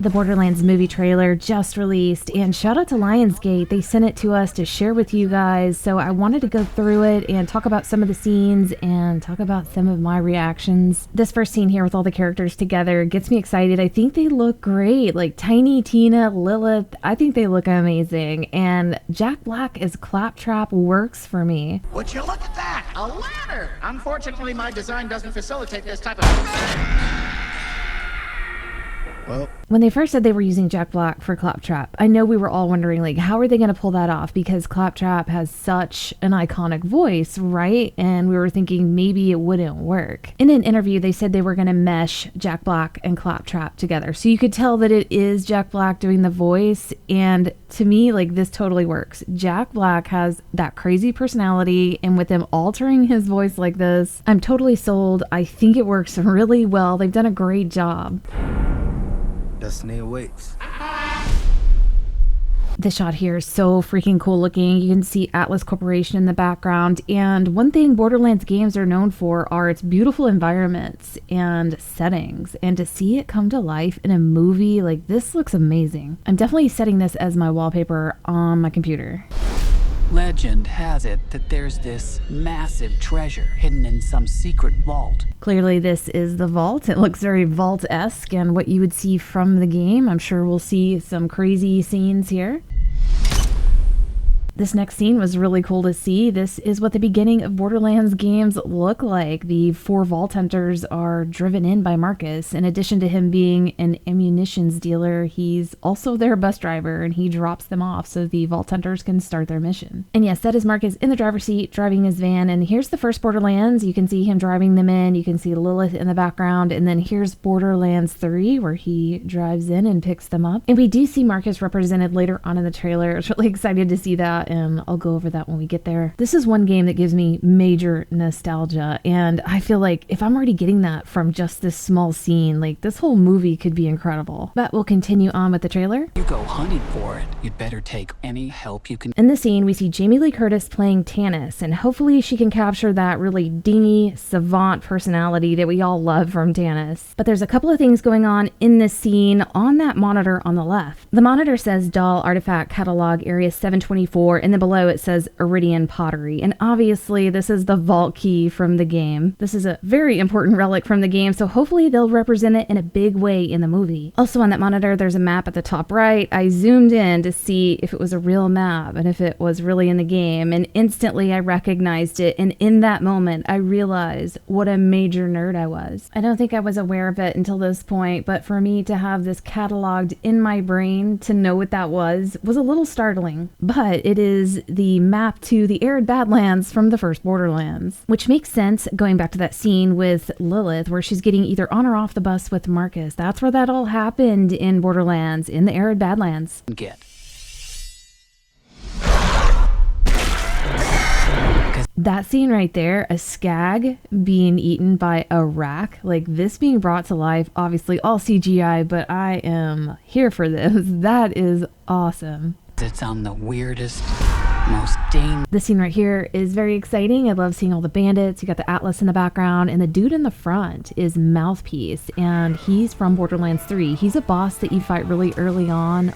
The Borderlands movie trailer just released, and shout out to Lionsgate. They sent it to us to share with you guys, so I wanted to go through it and talk about some of the scenes and talk about some of my reactions. This first scene here with all the characters together gets me excited. I think they look great, like Tiny, Tina, Lilith. I think they look amazing, and Jack Black as Claptrap works for me. Would you look at that? A ladder! Unfortunately, my design doesn't facilitate this type of... Well, when they first said they were using Jack Black for Claptrap, I know we were all wondering, like, how are they going to pull that off? Because Claptrap has such an iconic voice, right? And we were thinking maybe it wouldn't work. In an interview, they said they were going to mesh Jack Black and Claptrap together. So you could tell that it is Jack Black doing the voice. And to me, like, this totally works. Jack Black has that crazy personality, and with him altering his voice like this, I'm totally sold. I think it works really well. They've done a great job. Destiny awaits. This shot here is so freaking cool looking. You can see Atlas Corporation in the background. And one thing Borderlands games are known for are its beautiful environments and settings. And to see it come to life in a movie like this looks amazing. I'm definitely setting this as my wallpaper on my computer. Legend has it that there's this massive treasure hidden in some secret vault. Clearly this is the vault. It looks very vault-esque and what you would see from the game. I'm sure we'll see some crazy scenes here. This next scene was really cool to see. This is what the beginning of Borderlands games look like. The 4 vault hunters are driven in by Marcus. In addition to him being an ammunitions dealer, he's also their bus driver, and he drops them off so the vault hunters can start their mission. And yes, that is Marcus in the driver's seat driving his van, and here's the first Borderlands. You can see him driving them in. You can see Lilith in the background, and then here's Borderlands 3 where he drives in and picks them up. And we do see Marcus represented later on in the trailer. I was really excited to see that, and I'll go over that when we get there. This is one game that gives me major nostalgia, and I feel like if I'm already getting that from just this small scene, like this whole movie could be incredible. But we'll continue on with the trailer. You go hunting for it, you'd better take any help you can. In this scene, we see Jamie Lee Curtis playing Tannis, and hopefully she can capture that really dingy, savant personality that we all love from Tannis. But there's a couple of things going on in this scene on that monitor on the left. The monitor says Doll Artifact Catalog Area 724, and then below it says Iridian Pottery, and obviously this is the vault key from the game. This is a very important relic from the game, so hopefully they'll represent it in a big way in the movie. Also on that monitor there's a map at the top right. I zoomed in to see if it was a real map and if it was really in the game, and instantly I recognized it, and in that moment I realized what a major nerd I was. I don't think I was aware of it until this point, but for me to have this cataloged in my brain to know what that was a little startling. But it is the map to the arid Badlands from the first Borderlands, which makes sense going back to that scene with Lilith where she's getting either on or off the bus with Marcus. That's where that all happened in Borderlands, in the arid Badlands. Get. That scene right there, a skag being eaten by a rack, like this being brought to life, obviously all CGI, but I am here for this. That is awesome. It's on the weirdest, most dangerous. This scene right here is very exciting. I love seeing all the bandits. You got the Atlas in the background, and the dude in the front is Mouthpiece, and he's from Borderlands 3. He's a boss that you fight really early on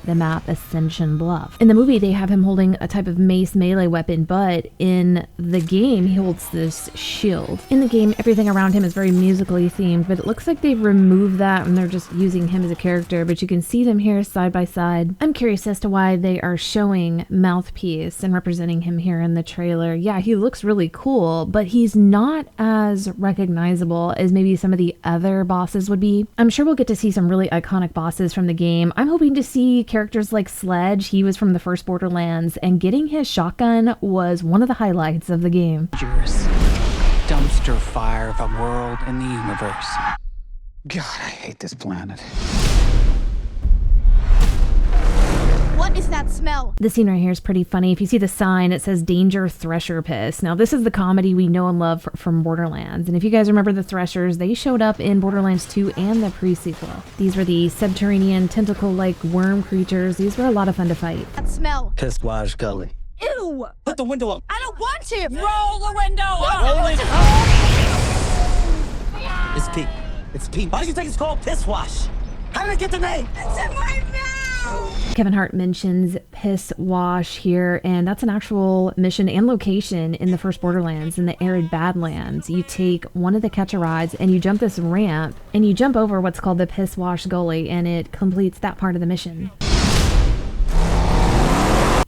the map Ascension Bluff. In the movie, they have him holding a type of mace melee weapon, but in the game, he holds this shield. In the game, everything around him is very musically themed, but it looks like they've removed that and they're just using him as a character, but you can see them here side by side. I'm curious as to why they are showing Mouthpiece and representing him here in the trailer. Yeah, he looks really cool, but he's not as recognizable as maybe some of the other bosses would be. I'm sure we'll get to see some really iconic bosses from the game. I'm hoping to see characters like Sledge. He was from the first Borderlands, and getting his shotgun was one of the highlights of the game. Dangerous dumpster fire of a world in the universe. God, I hate this planet. What is that smell? This scene right here is pretty funny. If you see the sign, it says Danger Thresher Piss. Now, this is the comedy we know and love from Borderlands. And if you guys remember the Threshers, they showed up in Borderlands 2 and the pre-sequel. These were the subterranean tentacle-like worm creatures. These were a lot of fun to fight. That smell. Piss wash gully. Ew! Put the window up. I don't want to! Roll the window up! Roll it. It's pee. It's pee. Why do you think it's called piss wash? How did I get the name? It's in my mouth! Kevin Hart mentions Piss Wash here, and that's an actual mission and location in the first Borderlands in the arid Badlands. You take one of the catch-a-rides and you jump this ramp and you jump over what's called the Piss Wash Gully, and it completes that part of the mission.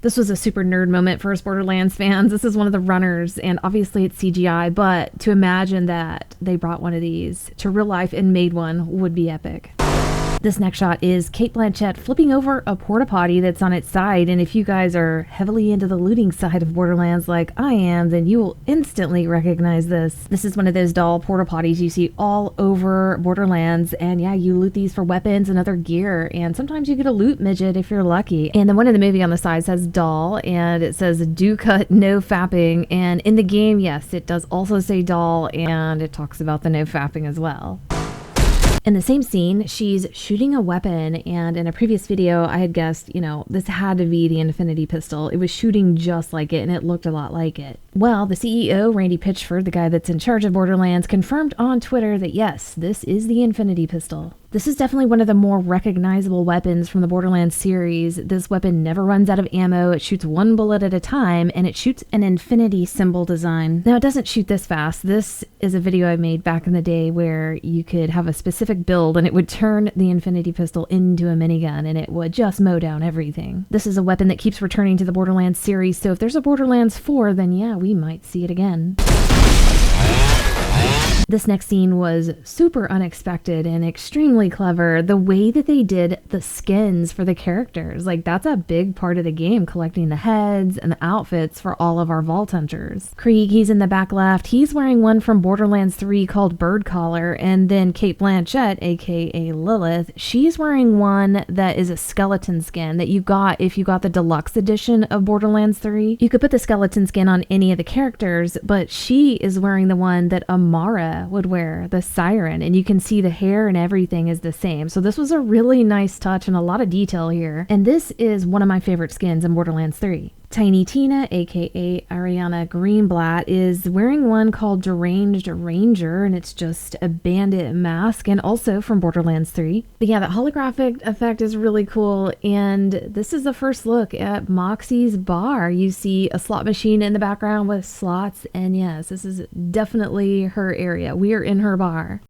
This was a super nerd moment for us Borderlands fans. This is one of the runners, and obviously it's CGI, but to imagine that they brought one of these to real life and made one would be epic. This next shot is Cate Blanchett flipping over a porta potty that's on its side, and if you guys are heavily into the looting side of Borderlands like I am, then you will instantly recognize this. This is one of those doll porta potties you see all over Borderlands, and yeah, you loot these for weapons and other gear, and sometimes you get a loot midget if you're lucky. And the one in the movie on the side says doll, and it says do cut, no fapping, and in the game, yes, it does also say doll, and it talks about the no fapping as well. In the same scene, she's shooting a weapon, and in a previous video, I had guessed, this had to be the Infinity pistol. It was shooting just like it, and it looked a lot like it. Well, the CEO, Randy Pitchford, the guy that's in charge of Borderlands, confirmed on Twitter that yes, this is the Infinity pistol. This is definitely one of the more recognizable weapons from the Borderlands series. This weapon never runs out of ammo, it shoots one bullet at a time, and it shoots an infinity symbol design. Now, it doesn't shoot this fast. This is a video I made back in the day where you could have a specific build and it would turn the Infinity pistol into a minigun and it would just mow down everything. This is a weapon that keeps returning to the Borderlands series, so if there's a Borderlands 4, then yeah, we might see it again. This next scene was super unexpected and extremely clever. The way that they did the skins for the characters, that's a big part of the game, collecting the heads and the outfits for all of our Vault Hunters. Krieg, he's in the back left. He's wearing one from Borderlands 3 called Bird Collar, and then Cate Blanchett, aka Lilith, she's wearing one that is a skeleton skin that you got if you got the deluxe edition of Borderlands 3. You could put the skeleton skin on any of the characters, but she is wearing the one that Amara would wear, the siren, and you can see the hair and everything is the same. So this was a really nice touch and a lot of detail here. And this is one of my favorite skins in Borderlands 3. Tiny Tina, aka Ariana Greenblatt, is wearing one called Deranged Ranger, and it's just a bandit mask, and also from Borderlands 3. But yeah, that holographic effect is really cool, and this is the first look at Moxie's bar. You see a slot machine in the background with slots, and yes, this is definitely her area. We are in her bar.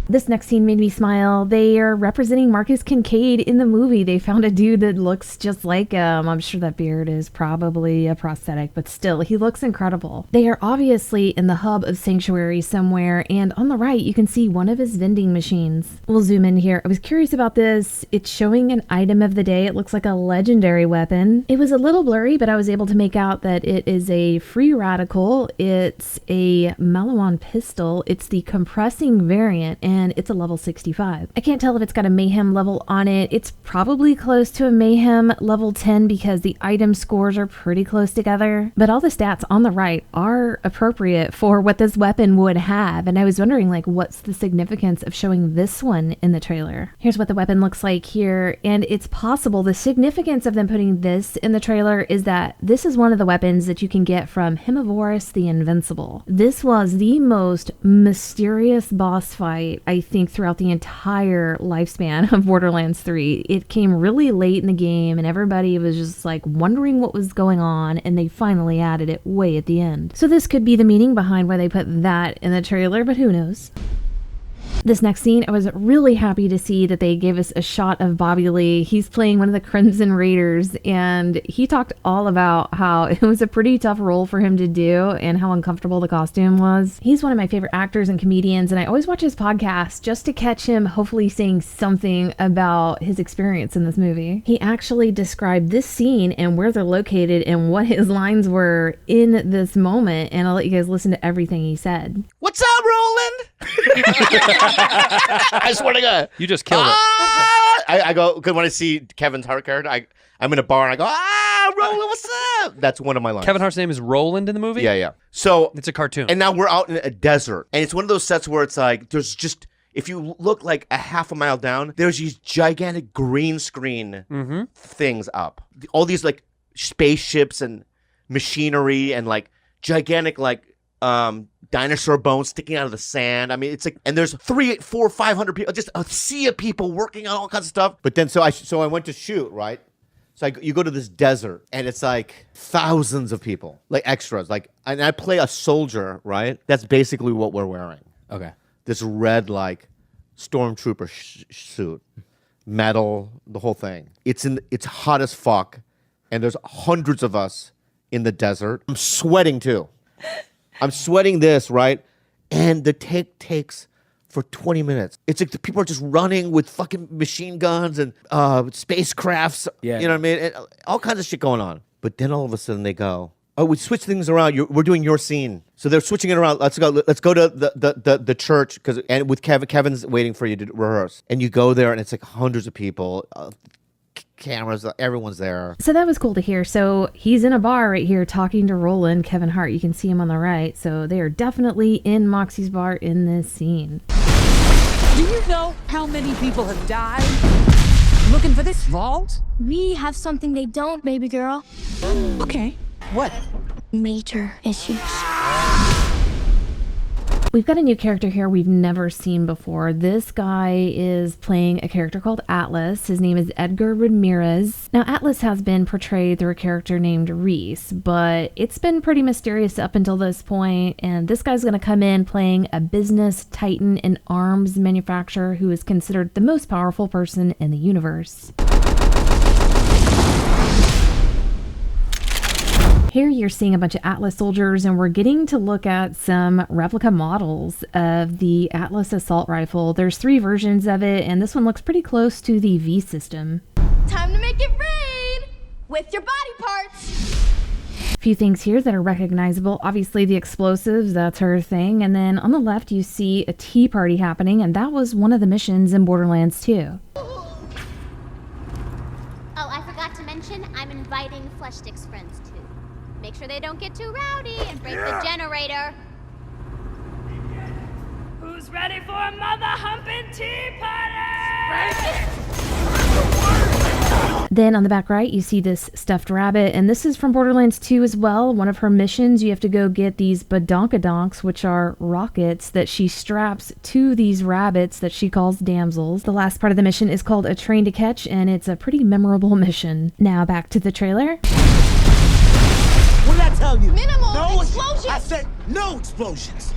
This next scene made me smile. They are representing Marcus Kincaid in the movie. They found a dude that looks just like him. I'm sure that beard is probably a prosthetic, but still, he looks incredible. They are obviously in the hub of Sanctuary somewhere, and on the right, you can see one of his vending machines. We'll zoom in here. I was curious about this. It's showing an item of the day. It looks like a legendary weapon. It was a little blurry, but I was able to make out that it is a free radical. It's a Malawan pistol. It's the compressing variant, and it's a level 65. I can't tell if it's got a mayhem level on it. It's probably close to a mayhem level 10 because the item scores are pretty close together, but all the stats on the right are appropriate for what this weapon would have, and I was wondering what's the significance of showing this one in the trailer. Here's what the weapon looks like here, and it's possible the significance of them putting this in the trailer is that this is one of the weapons that you can get from Hemivorus the Invincible. This was the most mysterious boss fight I think throughout the entire lifespan of Borderlands 3. It came really late in the game and everybody was just wondering what was going on, and they finally added it way at the end. So this could be the meaning behind why they put that in the trailer, but who knows? This next scene, I was really happy to see that they gave us a shot of Bobby Lee. He's playing one of the Crimson Raiders, and he talked all about how it was a pretty tough role for him to do and how uncomfortable the costume was. He's one of my favorite actors and comedians, and I always watch his podcast just to catch him hopefully saying something about his experience in this movie. He actually described this scene and where they're located and what his lines were in this moment, and I'll let you guys listen to everything he said. What's up, Roland? I swear to God. You just killed it. I go, because when I see Kevin's Hart character, I'm in a bar and I go, Roland, what's up? That's one of my lines. Kevin Hart's name is Roland in the movie? Yeah. So it's a cartoon. And now we're out in a desert. And it's one of those sets where it's there's just, if you look a half a mile down, there's these gigantic green screen things up. All these spaceships and machinery and gigantic dinosaur bones sticking out of the sand. I mean, it's like, and there's 300, 400, 500 people, just a sea of people working on all kinds of stuff. But then, so I went to shoot, right? So you go to this desert, and it's like thousands of people, like extras. Like, and I play a soldier, right? That's basically what we're wearing. Okay. This red, like, stormtrooper suit, metal, the whole thing. It's hot as fuck, and there's hundreds of us in the desert. I'm sweating too. I'm sweating this, right? And the take takes for 20 minutes. It's like the people are just running with fucking machine guns and spacecrafts. Yeah. You know what I mean? And all kinds of shit going on. But then all of a sudden they go, oh, we switch things around. We're doing your scene. So they're switching it around. Let's go to the church and with Kevin's waiting for you to rehearse. And you go there and it's like hundreds of people. Cameras, everyone's there. So that was cool to hear. So he's in a bar right here talking to Roland, Kevin Hart. You can see him on the right. So they are definitely in Moxie's bar in this scene. Do you know how many people have died looking for this vault? We have something they don't, baby girl. Okay. What? Major issues. We've got a new character here we've never seen before. This guy is playing a character called Atlas. His name is Edgar Ramirez. Now, Atlas has been portrayed through a character named Reese, but it's been pretty mysterious up until this point, and this guy's going to come in playing a business titan and arms manufacturer who is considered the most powerful person in the universe. Here you're seeing a bunch of Atlas soldiers, and we're getting to look at some replica models of the Atlas assault rifle. There's 3 versions of it, and this one looks pretty close to the V system. Time to make it rain with your body parts. A few things here that are recognizable. Obviously the explosives, that's her thing. And then on the left you see a tea party happening, and that was one of the missions in Borderlands 2. Oh, I forgot to mention, I'm inviting Flesh Stick's friends too. Make sure they don't get too rowdy and break the generator. Who's ready for a mother humping tea party? Then on the back right, you see this stuffed rabbit, and this is from Borderlands 2 as well. One of her missions, you have to go get these badonkadonks, which are rockets that she straps to these rabbits that she calls damsels. The last part of the mission is called A Train to Catch, and it's a pretty memorable mission. Now back to the trailer. What did I tell you? Minimal explosions. I said no explosions.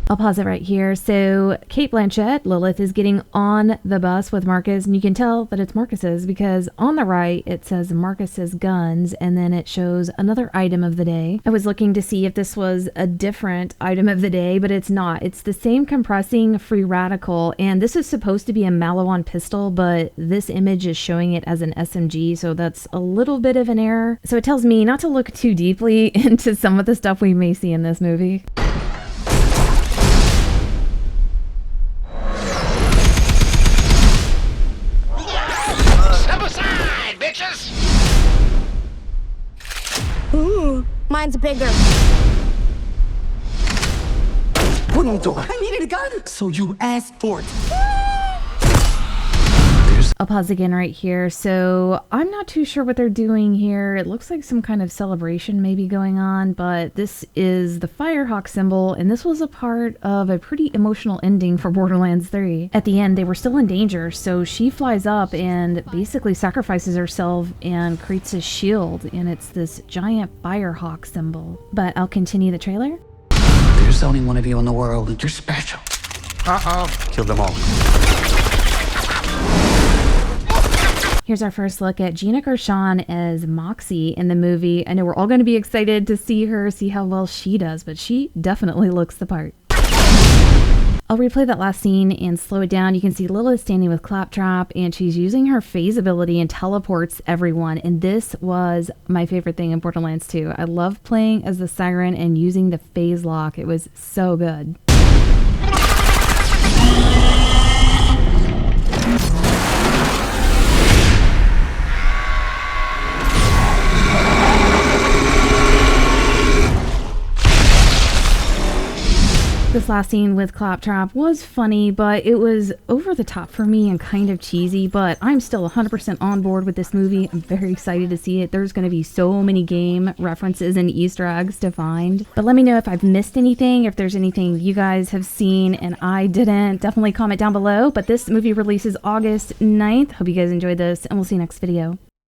I'll pause it right here. So Cate Blanchett, Lilith, is getting on the bus with Marcus, and you can tell that it's Marcus's because on the right it says Marcus's guns, and then it shows another item of the day. I was looking to see if this was a different item of the day, but it's not. It's the same compressing free radical, and this is supposed to be a Malawan pistol, but this image is showing it as an SMG, so that's a little bit of an error. So it tells me not to look too deeply into some of the stuff we may see in this movie. Mine's bigger. Wooden door. I needed a gun. So you asked for it. I'll pause again right here. So I'm not too sure what they're doing here. It looks like some kind of celebration may be going on, but this is the Firehawk symbol, and this was a part of a pretty emotional ending for Borderlands 3. At the end, they were still in danger, so she flies up and basically sacrifices herself and creates a shield, and it's this giant Firehawk symbol. But I'll continue the trailer. There's only one of you in the world, and you're special. Kill them all. Here's our first look at Gina Gershon as Moxie in the movie. I know we're all going to be excited to see her, see how well she does, but she definitely looks the part. I'll replay that last scene and slow it down. You can see Lilith standing with Claptrap, and she's using her phase ability and teleports everyone. And this was my favorite thing in Borderlands 2. I love playing as the Siren and using the phase lock. It was so good. The this last scene with Claptrap was funny, but it was over the top for me and kind of cheesy, but I'm still 100% on board with this movie. I'm very excited to see it. There's going to be so many game references and Easter eggs to find. But let me know if I've missed anything, if there's anything you guys have seen and I didn't. Definitely comment down below. But this movie releases August 9th. Hope you guys enjoyed this, and we'll see you next video.